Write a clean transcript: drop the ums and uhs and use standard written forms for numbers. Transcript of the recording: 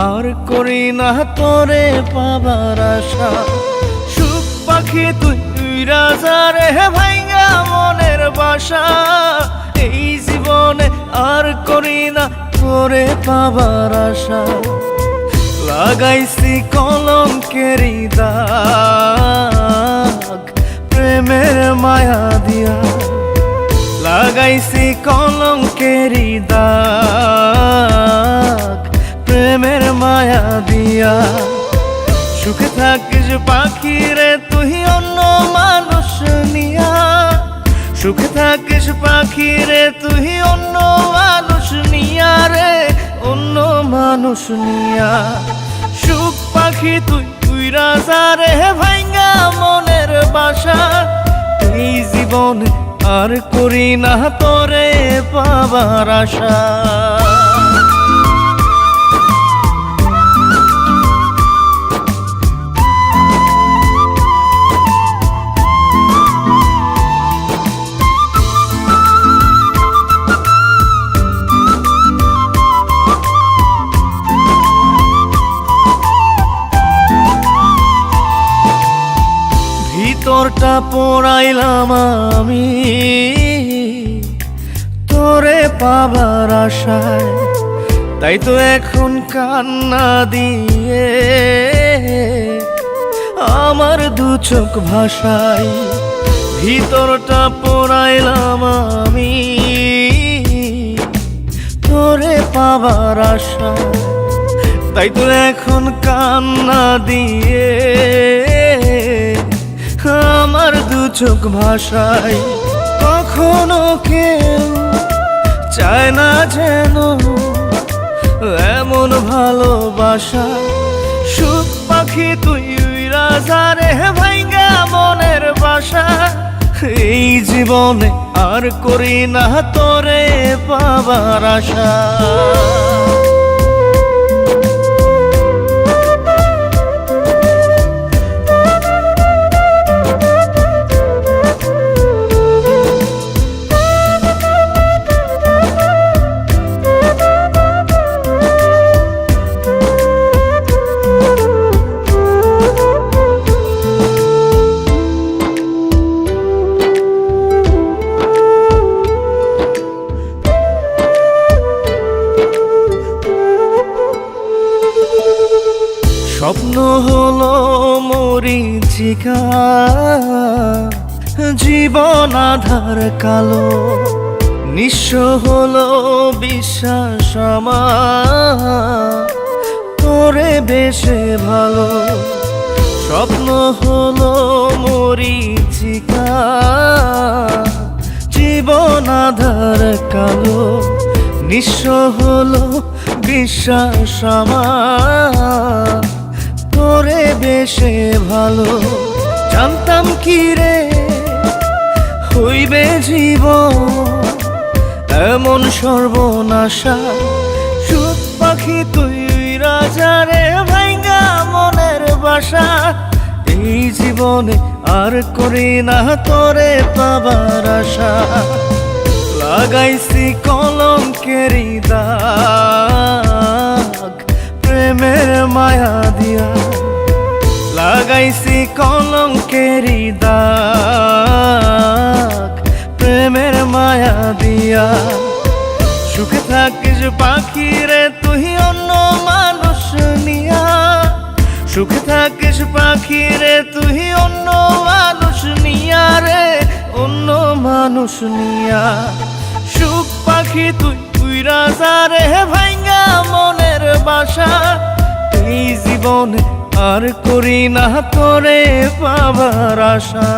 আর করি না তোরে পাবার আশা। সুখ পাখি তুই উইরা যা রে ভাইঙ্গা মনের বাসা। এই জীবনে আর করি না তোরে পাবার আশা। লাগাইছি কলঙ্কেরি দাগ প্রেমের মায়া দিয়া। লাগাইছি কলঙ্কেরি দাগ প্রেমের মায়া দিয়া। সুখে থাকিস পাখি রে তুই অন্য মানুষ নিয়া। সুখে থাকিস পাখি রে তুই অন্য মানুষ নিয়া রে, অন্য মানুষ নিয়া। সুখ পাখি তুই উইরা যা রে ভাইঙ্গা মনের বাসা। এই জীবনে আর করি না তোরে পাবার আশা। ভিতরটা পোড়াইলাম আমি তোরে পাবার আশায়। তাই তো এখন কান্না দিয়ে আমার দু চোখ ভাষায়। ভিতরটা পোড়াইলাম আমি তোরে পাবার আশায়। তাই তো এখন কান্না দিয়ে আমার দু চোখ ভাষায়। কখনো কেউ চায় না যেন এমন ভালোবাসা। সুখ পাখি তুই উইরা যা রে ভাইঙ্গা মনের বাসা। এই জীবনে আর করি না তোরে পাবার আশা। স্বপ্ন হলো মরীচিকা, জীবন আধার কালো। নিঃস্ব হলো বিশ্বাস আমার তোরে বেশে ভালো। স্বপ্ন হলো মরীচিকা, জীবন আধার কালো। নিঃস্ব হলো বিশ্বাস আমার তোরে বেশে ভালো। জানতাম কি রে হইবে জীবন এমন সর্বনাশা। সুখ পাখি তুই উইরা যা রে ভাইঙ্গা মনের বাসা। এই জীবনে আর করি না তোরে পাবার আশা। লাগাইছি কলঙ্কেরি দাগ প্রেমের মায়া দিয়া। লাগাইছি কলঙ্কেরি দাগ প্রেমের মায়া দিয়া। সুখে থাকিস পাখি রে তুই অন্য মানুষ নিয়া। সুখে থাকিস পাখি রে তুই অন্য মানুষ নিয়া রে, অন্য মানুষ নিয়া। সুখ পাখি তুই উইরা যা রে ভাইঙ্গা মনের বাসা। এই জীবনে আর করি না তোরে পাবার আশা।